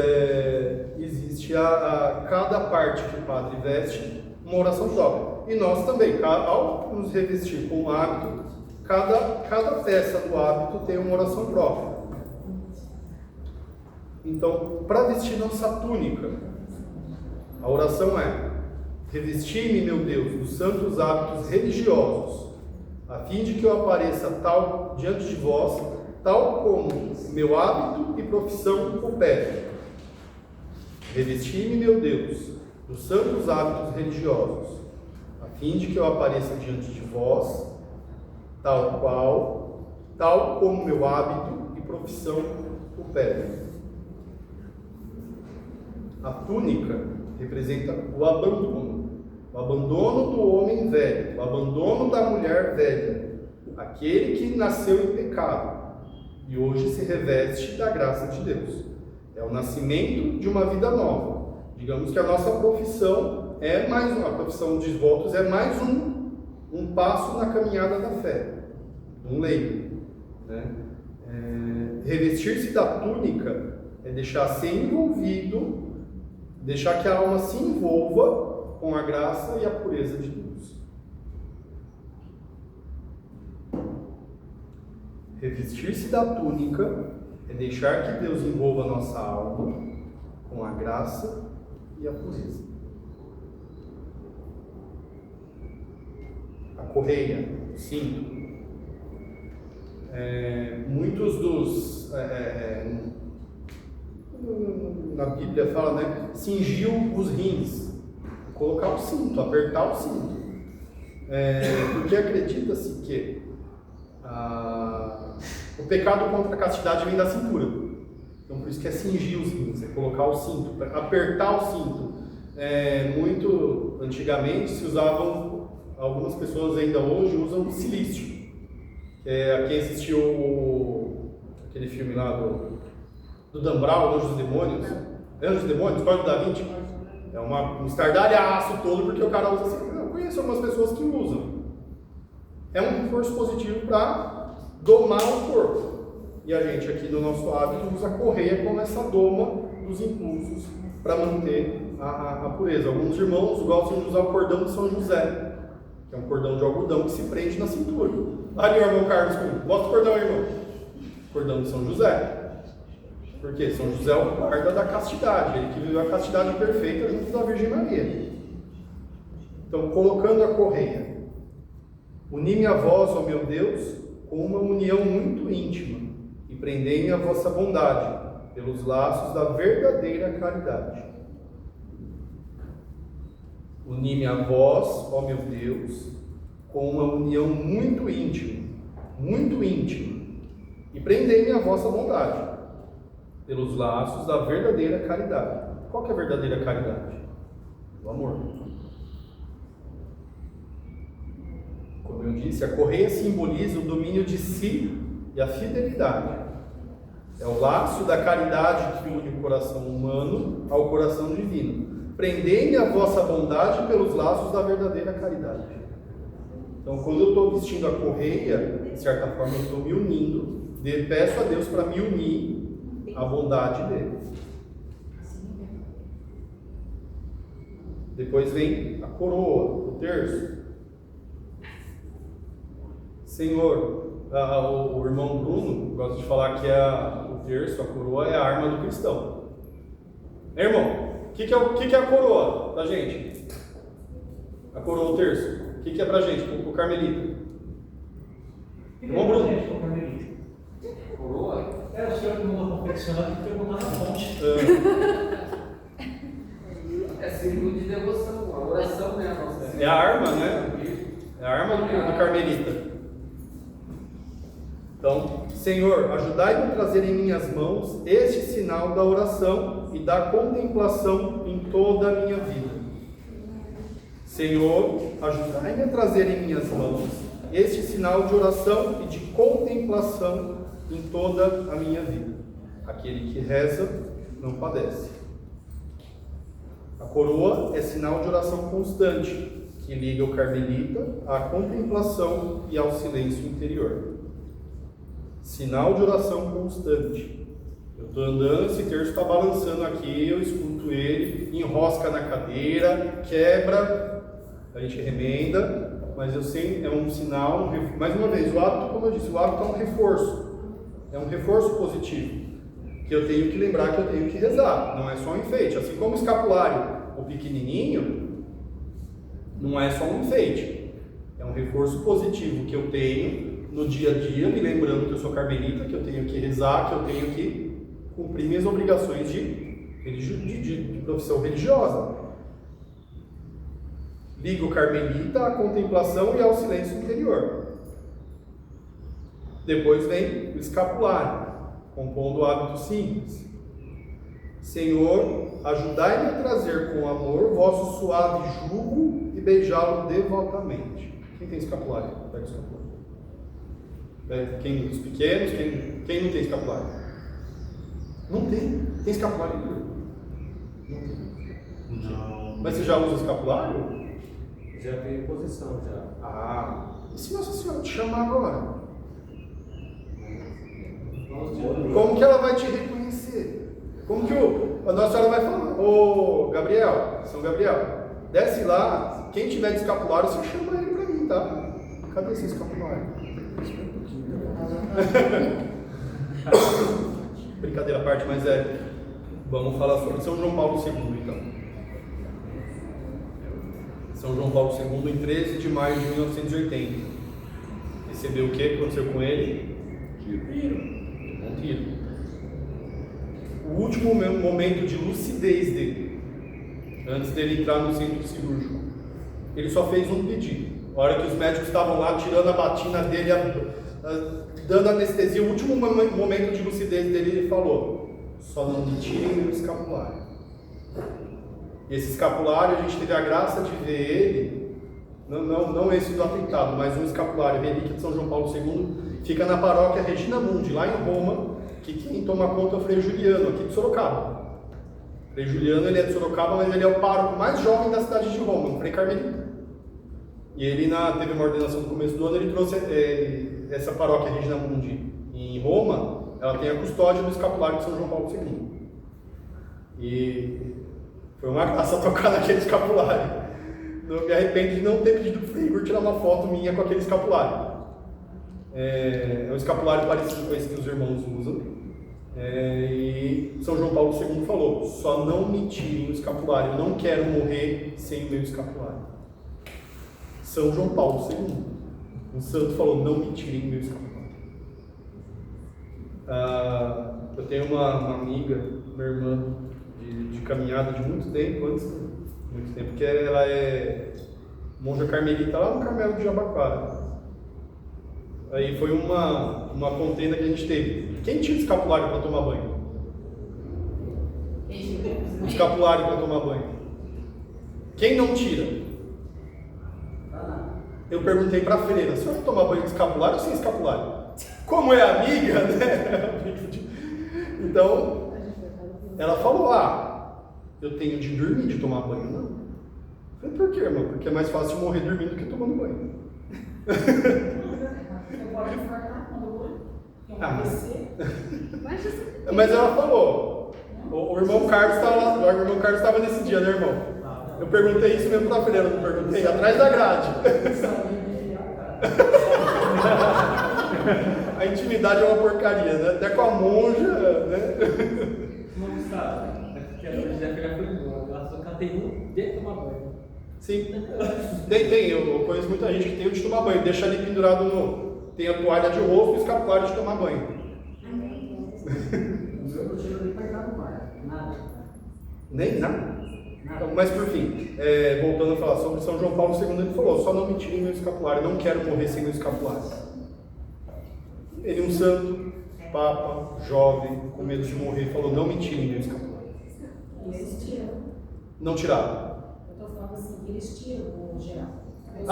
existe cada parte que o padre veste, uma oração própria. E nós também, ao nos revestir com o hábito, cada peça do hábito tem uma oração própria. Então, para vestir nossa túnica, a oração é: revesti-me, meu Deus, dos santos hábitos religiosos, a fim de que eu apareça tal diante de vós, tal como meu hábito e profissão o pedem. Revesti-me, meu Deus, dos santos hábitos religiosos, a fim de que eu apareça diante de vós, tal como meu hábito e profissão o pedem. A túnica representa o abandono do homem velho, o abandono da mulher velha, aquele que nasceu em pecado e hoje se reveste da graça de Deus. É o nascimento de uma vida nova. Digamos que a nossa profissão a profissão de votos é mais um passo na caminhada da fé, um leigo, né? Revestir-se da túnica é deixar ser envolvido, deixar que a alma se envolva com a graça e a pureza de Deus. Revestir-se da túnica é deixar que Deus envolva a nossa alma com a graça e a pureza. A correia, o cinto. Muitos dos... na Bíblia fala, né? Cingiu os rins. Colocar o cinto, apertar o cinto. Porque acredita-se que o pecado contra a castidade vem da cintura. Então por isso que é cingir os rins, é colocar o cinto, apertar o cinto. Muito antigamente se usavam, algumas pessoas ainda hoje usam silício. Quem assistiu aquele filme lá do Dan Brown, Anjos e Demônios, Anjos e Demônios, Código da Vinci, é um estardalhaço todo porque o cara usa assim. Eu conheço algumas pessoas que usam. É um reforço positivo para domar o corpo. E a gente aqui no nosso hábito usa a correia como essa doma dos impulsos para manter a pureza. Alguns irmãos gostam de usar o cordão de São José, que é um cordão de algodão que se prende na cintura. Ali o irmão Carlos comigo. Bota o cordão aí, irmão. Cordão de São José. Porque São José é o guarda da castidade, ele que viveu a castidade perfeita junto da Virgem Maria. Então, colocando a correia: uni-me a vós, ó meu Deus, com uma união muito íntima, e prendei-me a vossa bondade, pelos laços da verdadeira caridade. Uni-me a vós, ó meu Deus, com uma união muito íntima, e prendei-me a vossa bondade, pelos laços da verdadeira caridade. Qual que é a verdadeira caridade? O amor. Como eu disse, a correia simboliza o domínio de si e a fidelidade. É o laço da caridade que une o coração humano ao coração divino. Prendei-me a vossa bondade pelos laços da verdadeira caridade. Então, quando eu estou vestindo a correia, de certa forma eu estou me unindo, peço a Deus para me unir à bondade dele. Depois vem a coroa, o terço. Senhor, o irmão Bruno gosta de falar que o terço, a coroa, é a arma do cristão. Irmão, o que é a coroa da gente? A coroa, o terço. O que é pra gente, pro carmelita? Irmão Bruno. Coroa? É o senhor que mandou confeccionar e perguntar na fonte. É símbolo de devoção, a oração, né? A nossa... É a arma, né? É a arma do carmelita. Então, Senhor, ajudai-me a trazer em minhas mãos este sinal da oração e da contemplação em toda a minha vida. Senhor, ajudai-me a trazer em minhas mãos este sinal de oração e de contemplação em toda a minha vida. Aquele que reza não padece. A coroa é sinal de oração constante, que liga o carmelita à contemplação e ao silêncio interior. Sinal de oração constante. Eu estou andando, esse terço está balançando aqui, eu escuto ele, enrosca na cadeira, quebra, a gente remenda, mas eu sei, é um sinal, mais uma vez, o hábito, como eu disse, o hábito é um reforço positivo, que eu tenho que lembrar que eu tenho que rezar, não é só um enfeite, assim como o escapulário, o pequenininho, não é só um enfeite, é um reforço positivo que eu tenho no dia a dia, me lembrando que eu sou carmelita, que eu tenho que rezar, que eu tenho que cumprir minhas obrigações de profissão religiosa. Liga o carmelita à contemplação e ao silêncio interior. Depois vem o escapulário, compondo o hábito simples. Senhor, ajudai-me a trazer com amor vosso suave jugo e beijá-lo devotamente. Quem tem escapulário? Pega o escapulário. Quem os pequenos, quem não tem escapulário? Não tem. Tem escapulário? Não tem. Não. Mas você já usa escapulário? Já tem posição, já. Ah, e se Nossa Senhora te chamar agora? Como que ela vai te reconhecer? Como que a Nossa Senhora vai falar? Ô Gabriel, São Gabriel, desce lá, quem tiver de escapulário, você chama ele pra mim, tá? Cadê esse escapulário? Brincadeira à parte, mas vamos falar sobre São João Paulo II, então. São João Paulo II, em 13 de maio de 1980. Recebeu o que aconteceu com ele? Um tiro. O último momento de lucidez dele, antes dele entrar no centro cirúrgico, ele só fez um pedido. A hora que os médicos estavam lá tirando a batina dele, dando anestesia, o último momento de lucidez dele, ele falou: só não me tirem meu escapulário. E esse escapulário, a gente teve a graça de ver ele, não esse do atentado, mas um escapulário, relíquia de São João Paulo II, fica na paróquia Regina Mundi, lá em Roma, que quem toma conta é o Frei Juliano, aqui de Sorocaba. O Frei Juliano, ele é de Sorocaba, mas ele é o pároco mais jovem da cidade de Roma, um Frei Carmelita. E ele teve uma ordenação no começo do ano, ele trouxe essa paróquia Regina Mundi em Roma, ela tem a custódia do escapulário de São João Paulo II. E foi uma graça tocar naquele escapulário. Eu me arrependo de não ter pedido para o Igor tirar uma foto minha com aquele escapulário. É um escapulário parecido com esse que os irmãos usam. E São João Paulo II falou: só não me tirem o escapulário, eu não quero morrer sem o meu escapulário. São João Paulo II, um santo, falou: não me tirem o meu escapulário. Eu tenho uma amiga, uma irmã de caminhada de muito tempo, que ela é monja carmelita lá no Carmelo de Jabaquara. Aí foi uma contenda que a gente teve. Quem tinha escapulário para tomar banho? O escapulário para tomar banho. Quem não tira? Eu perguntei para a freira, a senhora toma banho de escapulário ou sem escapulário? Como é amiga, né? Então, ela falou, eu tenho de dormir, de tomar banho, não. Eu falei, por quê, irmão? Porque é mais fácil morrer dormindo do que tomando banho. Mas ela falou, o irmão Carlos estava lá, o irmão Carlos estava nesse dia, né, irmão? Eu perguntei isso mesmo para a freira, não perguntei, atrás da grade. A intimidade é uma porcaria, né? Até com a monja, né? Não sabe, porque a filha foi embora, ela só tem de tomar banho. Sim, tem, eu conheço muita gente que tem o de tomar banho, deixa ali pendurado tem a toalha de rosto e o escapulário de tomar banho. Eu não tiro nem para entrar no mar, nada. Nem nada. Mas por fim, voltando a falar sobre São João Paulo II, ele falou, só não me tirem meu escapulário, não quero morrer sem meu escapulário. Ele, um santo, papa, jovem, com medo de morrer, falou, não me tirem meu escapulário. Eles tiram. Não tiraram. Eu estou falando assim, eles tiram o geral.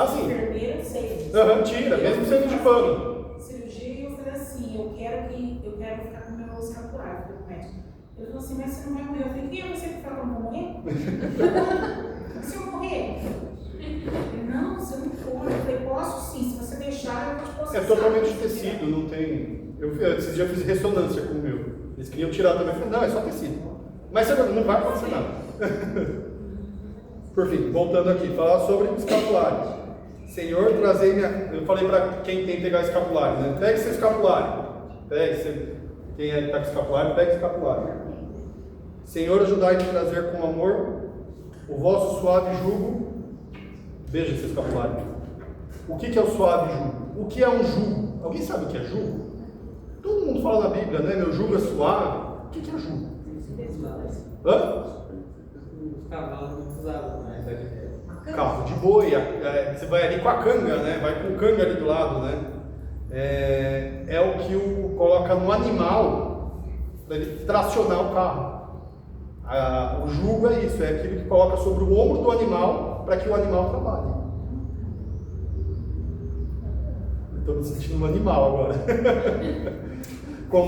Sim. Enfermeiro, sei. Tira, mesmo sendo de pano. Cirurgia, eu falei assim, eu quero ficar com o meu escapulário, falei com o médico. Ele falou assim, mas você não vai morrer. Eu falei, quem é você que fala que eu não vou morrer? Se eu morrer? Ele, não, você não pode. Eu falei, posso sim, se você deixar, eu vou te processar. É totalmente de tecido, não tem... Esses dias eu fiz ressonância com o meu. Eles queriam tirar também, eu falei, não, é só tecido. Mas não vai acontecer nada. Por fim, voltando aqui, falar sobre o escapulário. Senhor, trazei minha... Eu falei para quem tem que pegar escapulário, né? Pegue seu escapulário. Quem está com escapulário, pegue escapulário. Senhor, ajudai-me a trazer com amor o vosso suave jugo. Veja esse escapulário. O que é o suave jugo? O que é um jugo? Alguém sabe o que é jugo? Todo mundo fala na Bíblia, né? Meu jugo é suave. O que é jugo? Os cavalos não usavam mais. Carro de boi, você vai ali com a canga, né? Vai com o canga ali do lado, né? É o que coloca no animal para ele tracionar o carro. O jugo é isso, é aquilo que coloca sobre o ombro do animal para que o animal trabalhe. Estou me sentindo um animal agora.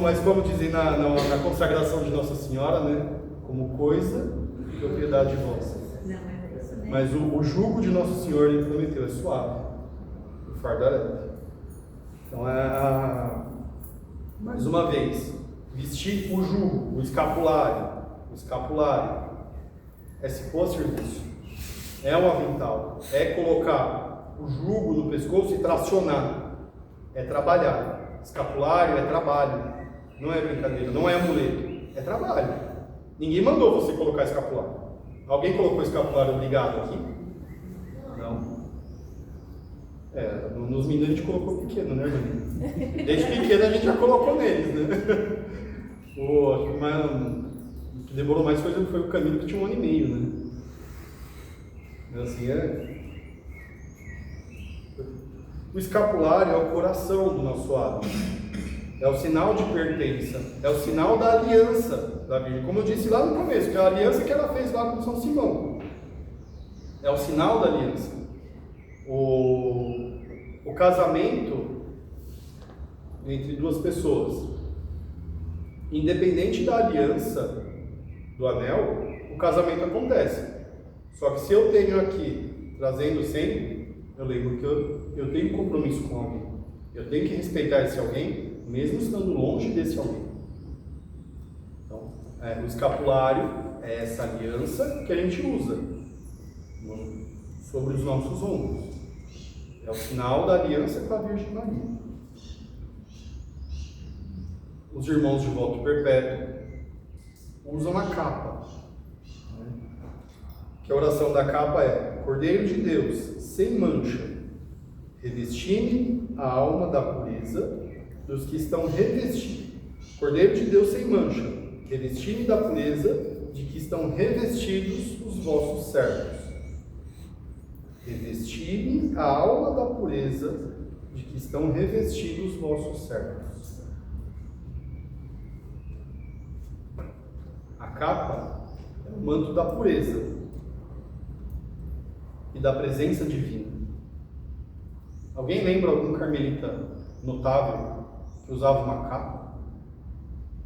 Mas como dizem na consagração de Nossa Senhora, né? Como coisa e propriedade vossa. Mas o jugo de Nosso Senhor, ele prometeu, é suave. O fardo é leve. Então mais uma vez, vestir o jugo, o escapulário é se pôr a serviço, é um avental, é colocar o jugo no pescoço e tracionar, é trabalhar. Escapulário é trabalho, não é brincadeira, não é amuleto, é trabalho. Ninguém mandou você colocar escapulário. Alguém colocou escapulário obrigado aqui? Não. Nos meninos a gente colocou pequeno, né, menino? Desde pequeno a gente já colocou neles, né? O que demorou mais foi o Camilo, que tinha 1 ano e meio, né? Assim O escapulário é o coração do nosso hábito. É o sinal de pertença, é o sinal da aliança da Virgem. Como eu disse lá no começo, que é a aliança que ela fez lá com São Simão. É o sinal da aliança. O casamento entre duas pessoas, independente da aliança do anel, o casamento acontece. Só que se eu tenho aqui, trazendo sempre, eu lembro que eu tenho compromisso com alguém. Eu tenho que respeitar esse alguém, mesmo estando longe desse alguém. Então, o escapulário é essa aliança que a gente usa sobre os nossos ombros. É o sinal da aliança com a Virgem Maria. Os irmãos de voto perpétuo usam a capa. Que a oração da capa é: Cordeiro de Deus, sem mancha, revesti-me a alma da pureza dos que estão revestidos. Cordeiro de Deus sem mancha, revesti-me da pureza de que estão revestidos os vossos servos. Revesti-me a alma da pureza de que estão revestidos os vossos servos. A capa é o manto da pureza e da presença divina. Alguém lembra algum carmelita notável que usava uma capa?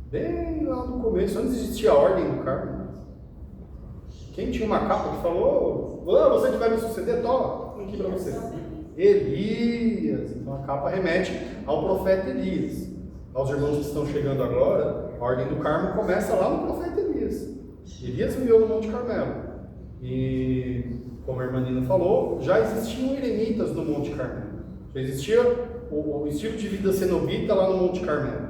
Bem lá no começo, antes existia a ordem do Carmo. Quem tinha uma capa que falou: você que vai me suceder, toma, aqui para você. Elias. Então a capa remete ao profeta Elias. Aos irmãos que estão chegando agora, a ordem do Carmo começa lá no profeta Elias. Elias viveu no Monte Carmelo. E, como a irmã Nina falou, já existiam eremitas no Monte Carmelo. Já existia o estilo de vida cenobita lá no Monte Carmelo.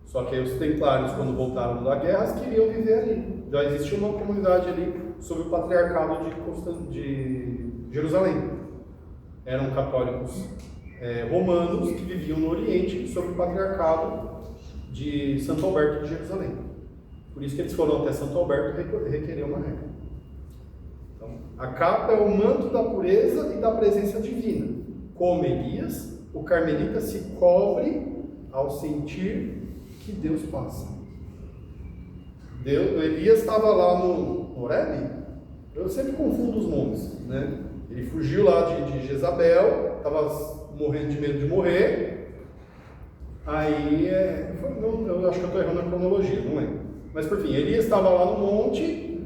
Só que aí os templários, quando voltaram da guerra, queriam viver ali. Já existia uma comunidade ali sob o patriarcado de Jerusalém. Eram católicos romanos que viviam no Oriente sob o patriarcado de Santo Alberto de Jerusalém. Por isso que eles foram até Santo Alberto requerer uma regra. Então, a capa é o manto da pureza e da presença divina. Como Elias, o carmelita se cobre ao sentir que Deus passa. Elias estava lá no Horebe. Eu sempre confundo os montes, né? Ele fugiu lá de Jezabel, estava morrendo de medo de morrer. Aí, eu acho que eu estou errando a cronologia, não lembro. Mas por fim, Elias estava lá no monte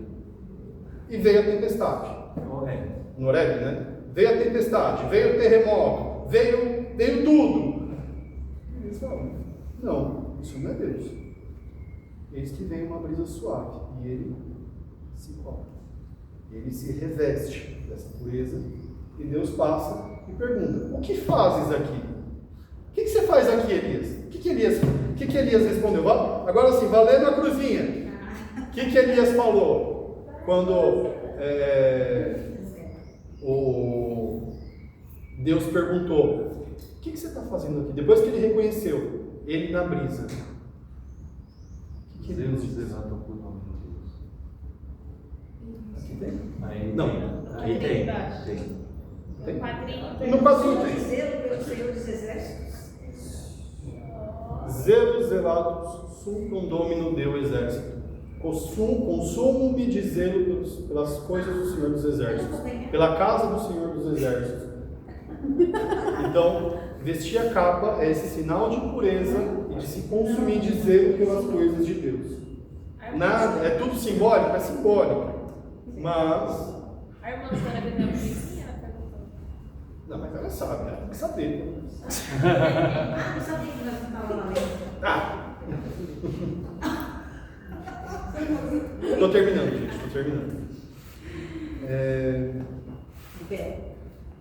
e veio a tempestade. No Horebe, né? Veio a tempestade, veio o terremoto, veio tudo. E eles falaram: não, isso não é Deus. Eis que vem uma brisa suave e ele se cobre. Ele se reveste dessa pureza e Deus passa e pergunta: o que fazes aqui? O que você faz aqui, Elias? O que Elias respondeu? Agora sim, valendo a cruzinha. O que Elias falou? Quando Deus perguntou: o que você está fazendo aqui? Depois que ele reconheceu ele na brisa. O que Deus diz? Levantam por nome de Deus. Aqui tem? Aí Não. Aí tem. Tem? Padrinho, No quadrinho tem. zelo pelo Senhor dos Exércitos. Zelos zelados, sum condomino deu exército. Consumo-me de zelo pelas coisas do Senhor dos Exércitos, pela casa do Senhor dos Exércitos. Então, vestir a capa é esse sinal de pureza e de se consumir de zelo pelas coisas de Deus. Nada, é tudo simbólico? É simbólico. Mas. A irmã Sônia vendeu a vizinha, ela perguntou. Não, mas ela sabe, ela tem que saber. Não sabia que nós estávamos lá dentro. Ah! Estou terminando, gente, estou terminando.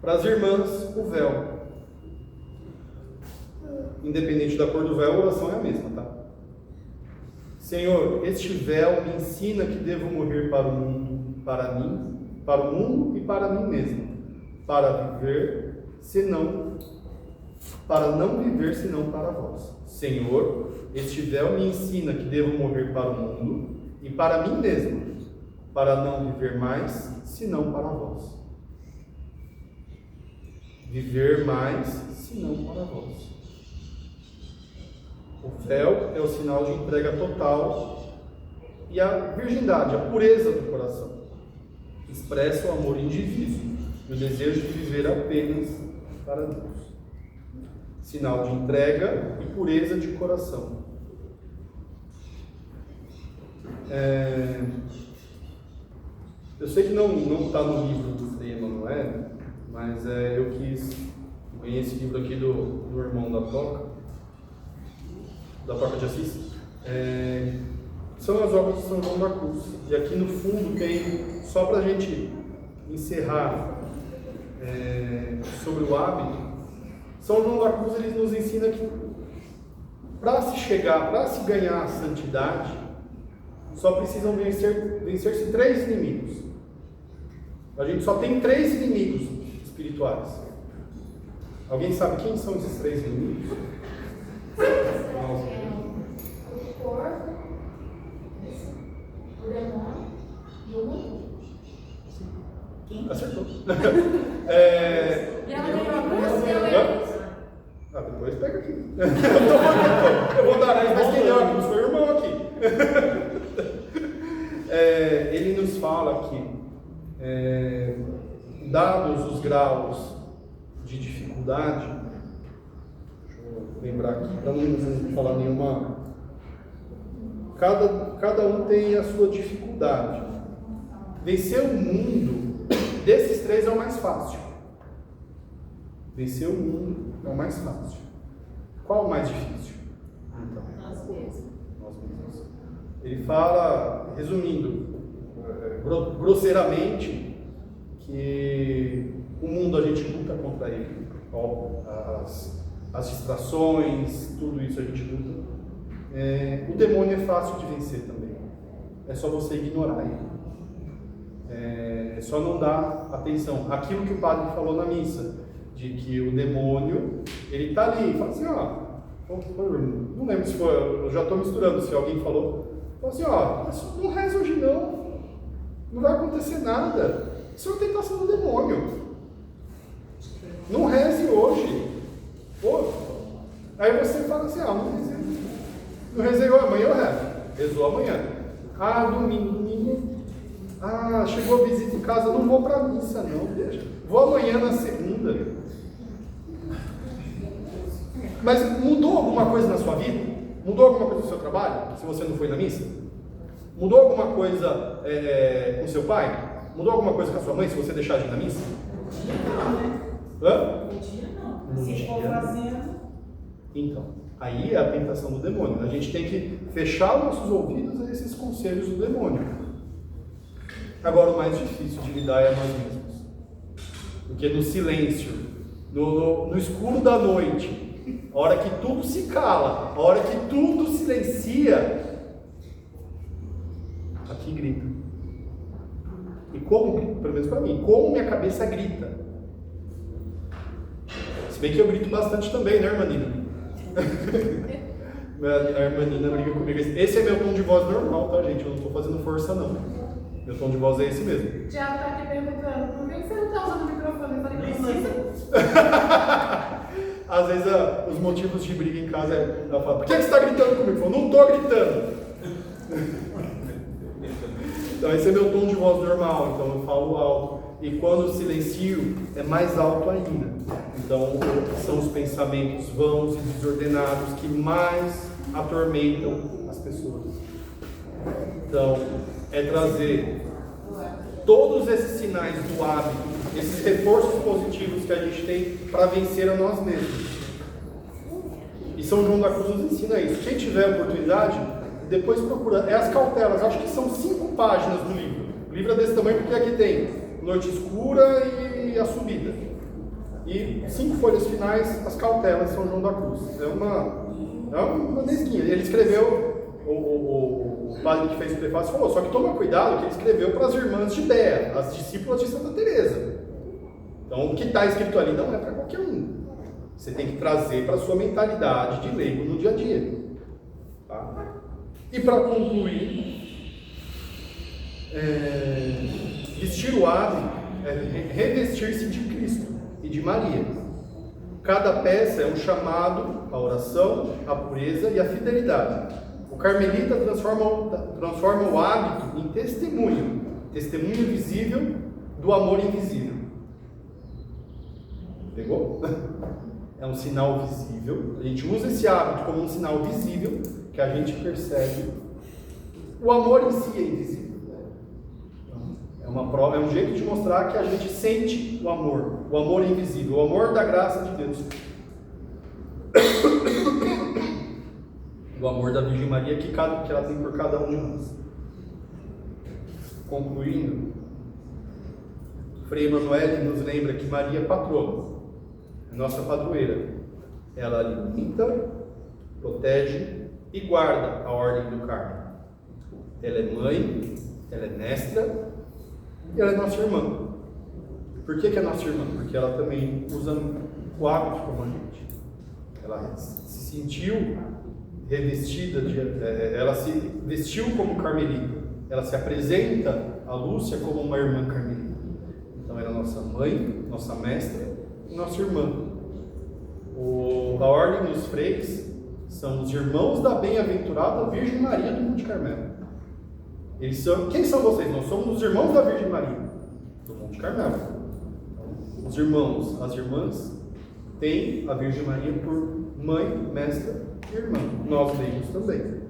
Para as irmãs, o véu. Independente da cor do véu, a oração é a mesma, tá? Senhor, este véu me ensina que devo morrer para o mundo, para o mundo e para mim mesmo, para não viver senão para vós. Senhor, este véu me ensina que devo morrer para o mundo e para mim mesmo, para não viver mais senão para vós. Viver mais senão para vós. O véu é o sinal de entrega total e a virgindade, a pureza do coração. Expressa o amor indivíduo e o desejo de viver apenas para Deus. Sinal de entrega e pureza de coração. Eu sei que não está no livro do Frei Emanuel, mas eu ganhei esse livro aqui do irmão da Toca de Assis. São as obras de São João da Cruz. E aqui no fundo tem, só para a gente encerrar sobre o hábito, São João da Cruz ele nos ensina que para se ganhar a santidade, só precisam vencer-se 3 inimigos. A gente só tem 3 inimigos espirituais. Alguém sabe quem são esses 3 inimigos? E ela ganhou a cruz? Depois pega aqui. Eu vou dar, mas quem deu a cruz foi o irmão aqui. Ele nos fala que, dados os graus de dificuldade, deixa eu lembrar aqui, para não falar nenhuma. Cada um tem a sua dificuldade. Vencer o mundo, desses três é o mais fácil. Vencer o mundo é o mais fácil. Qual o mais difícil? Então, nós mesmos. Ele fala, resumindo, grosseiramente, que o mundo a gente luta contra ele. As distrações, tudo isso a gente luta. O demônio é fácil de vencer também. É só você ignorar ele. É só não dar atenção. Aquilo que o padre falou na missa, de que o demônio, ele está ali, fala assim, não lembro se foi, eu já estou misturando, se alguém falou assim, não reza hoje não vai acontecer nada, isso é uma tentação do demônio, não reze hoje. Aí você fala assim, não rezei hoje, amanhã eu rezo, rezou amanhã, domingo, chegou a visita em casa, não vou para a missa não, deixa, vou amanhã na segunda. Mas mudou alguma coisa na sua vida? Mudou alguma coisa no seu trabalho, se você não foi na missa? Mudou alguma coisa com seu pai? Mudou alguma coisa com a sua mãe, se você deixar de ir na missa? No dia não. Se for fazendo... Então, aí é a tentação do demônio. A gente tem que fechar nossos ouvidos a esses conselhos do demônio. Agora, o mais difícil de lidar é nós mesmos. Porque no silêncio, no escuro da noite, a hora que tudo se cala, a hora que tudo silencia, aqui grita. E como, pelo menos para mim, como minha cabeça grita. Se bem que eu grito bastante também, né, irmã Nina? A irmã Nina briga comigo. Esse é meu tom de voz normal, tá, gente? Eu não estou fazendo força, não. Meu tom de voz é esse mesmo. O Thiago está aqui perguntando, por que você não está usando o microfone? Eu falei, precisa. Às vezes os motivos de briga em casa ela fala, por que você está gritando comigo? Eu falo, não estou gritando. Então esse é meu tom de voz normal, então eu falo alto. E quando silencio, é mais alto ainda. Então são os pensamentos vãos e desordenados que mais atormentam as pessoas. Então, é trazer todos esses sinais do hábito, esses reforços positivos que a gente tem para vencer a nós mesmos. E São João da Cruz nos ensina isso. Quem tiver oportunidade, depois procura. É as cautelas, acho que são 5 páginas do livro. O livro é desse tamanho porque aqui tem Noite Escura e a Subida. E 5 folhas finais, as cautelas de São João da Cruz. É uma nesguinha. Ele escreveu, o padre que fez o prefácio falou, só que toma cuidado que ele escreveu para as irmãs de Déa, as discípulas de Santa Teresa. Então o que está escrito ali não é para qualquer um. Você tem que trazer para a sua mentalidade de leigo no dia a dia. Tá? E para concluir, vestir o hábito é revestir-se de Cristo e de Maria. Cada peça é um chamado à oração, à pureza e à fidelidade. O carmelita transforma o hábito em testemunho visível do amor invisível. Pegou? É um sinal visível. A gente usa esse hábito como um sinal visível que a gente percebe. O amor em si é invisível. É uma prova, é um jeito de mostrar que a gente sente o amor é invisível, o amor da graça de Deus. O amor da Virgem Maria que ela tem por cada um de nós. Concluindo, Frei Emanuele nos lembra que Maria é patrona, é nossa padroeira. Ela alimenta, protege e guarda a ordem do Carmo. Ela é mãe, ela é mestra e ela é nossa irmã. Por que é nossa irmã? Porque ela também usa o hábito como a gente. Ela se sentiu revestida, ela se vestiu como carmelita. Ela se apresenta a Lúcia como uma irmã carmelita. Então ela é nossa nossa mãe, nossa mestra e nossa irmã. A ordem dos freis são os irmãos da bem-aventurada Virgem Maria do Monte Carmelo. Quem são vocês? Nós somos os irmãos da Virgem Maria do Monte Carmelo. Os irmãos, as irmãs têm a Virgem Maria por mãe, mestra e irmã. Nós leigos também.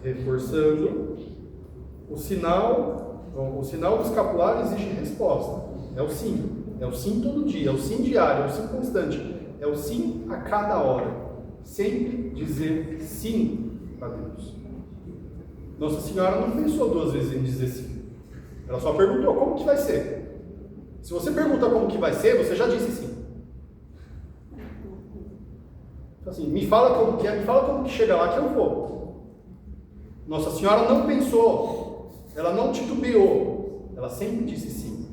Reforçando, o sinal do escapulário exige resposta. É o sim. É o sim todo dia, é o sim diário, é o sim constante. É o sim a cada hora. Sempre dizer sim para Deus. Nossa Senhora não pensou 2 vezes em dizer sim. Ela só perguntou como que vai ser. Se você pergunta como que vai ser, você já disse sim. Então, assim, me fala como que é, me fala como que chega lá que eu vou. Nossa Senhora não pensou, ela não titubeou, ela sempre disse sim.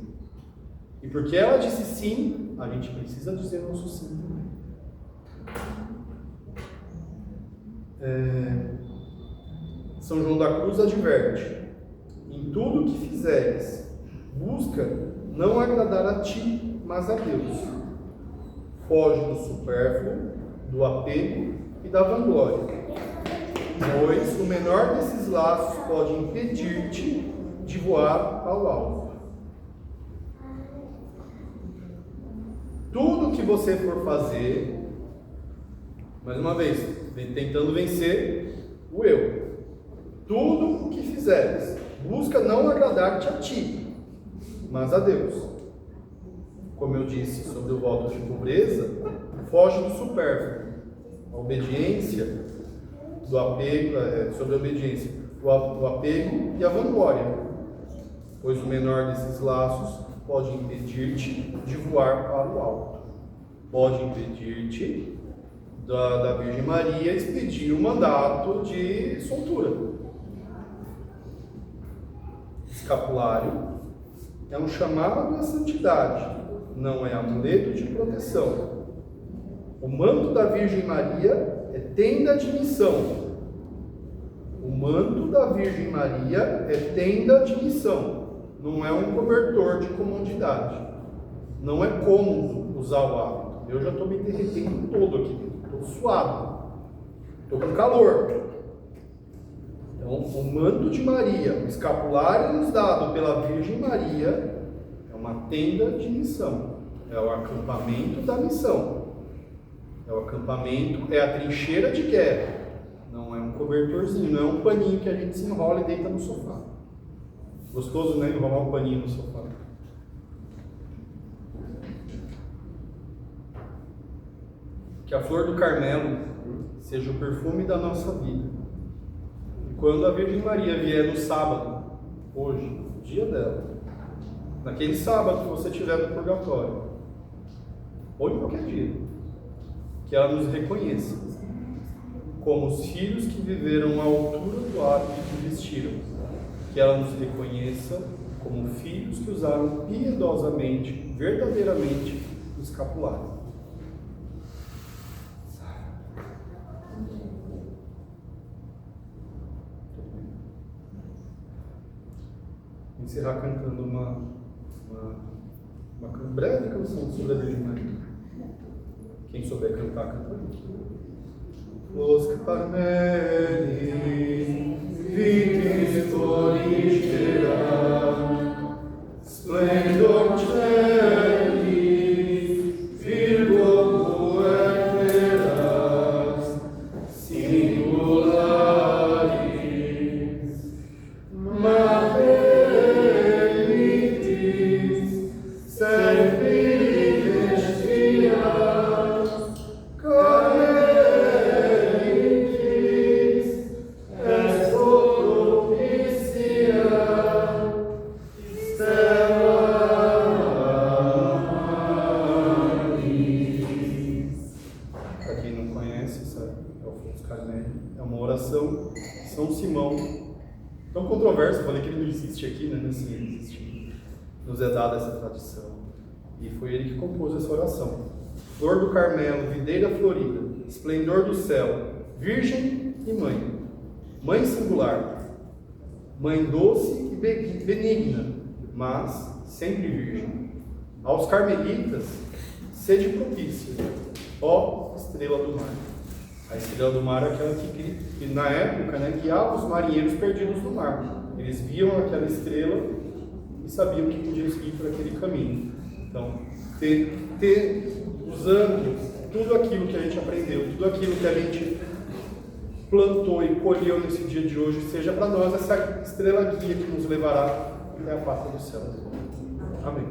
E porque ela disse sim, a gente precisa dizer o nosso sim também. São João da Cruz adverte: em tudo que fizeres, busca não agradar a ti, mas a Deus. Foge do supérfluo, do apego e da vanglória, pois o menor desses laços pode impedir-te de voar ao alto. Tudo que você for fazer, mais uma vez, tentando vencer o eu. Tudo o que fizeres, busca não agradar-te a ti, mas a Deus. Como eu disse sobre o voto de pobreza, foge do supérfluo, a obediência, do apego, sobre a obediência, do apego e a vanglória, pois o menor desses laços pode impedir-te de voar para o alto. Pode impedir-te da Virgem Maria expedir o mandato de soltura. Escapulário é um chamado à santidade, não é amuleto de proteção. O manto da Virgem Maria é tenda de missão. O manto da Virgem Maria é tenda de missão. Não é um cobertor de comodidade. Não é cômodo usar o hábito. Eu já estou me derretendo todo aqui dentro. Estou suado. Estou com calor. Então, o manto de Maria, o escapulário nos dado pela Virgem Maria, é uma tenda de missão. É o acampamento da missão. É o acampamento, é a trincheira de guerra. Não é um cobertorzinho, não é um paninho que a gente se enrola e deita no sofá. Gostoso, né? Enrolar um paninho no sofá. Que a flor do Carmelo seja o perfume da nossa vida. E quando a Virgem Maria vier no sábado, hoje, dia dela, naquele sábado que você estiver no purgatório, ou em qualquer dia, que ela nos reconheça como os filhos que viveram à altura do hábito que vestiram. Que ela nos reconheça como filhos que usaram piedosamente, verdadeiramente, o escapulário. Vou encerrar cantando uma breve canção sobre a Virgem Maria. Quem souber cantar, canta. Os Carmeli, vitis floricera, splendor celi, virgo eteras, singularis, Materitis, servi vestias, São Simão, tão controverso, eu falei que ele não existe aqui, né? Assim, ele existe, nos é dada essa tradição. E foi ele que compôs essa oração. Flor do Carmelo, videira florida, esplendor do céu, virgem e mãe. Mãe singular, mãe doce e benigna, mas sempre virgem. Aos carmelitas, sede propícia, ó estrela do mar. A estrela do mar é aquela que na época, né, guiava os marinheiros perdidos no mar. Eles viam aquela estrela e sabiam que podiam seguir por aquele caminho. Então, usando tudo aquilo que a gente aprendeu, tudo aquilo que a gente plantou e colheu nesse dia de hoje, seja para nós essa estrela guia que nos levará até a pátria do céu. Amém.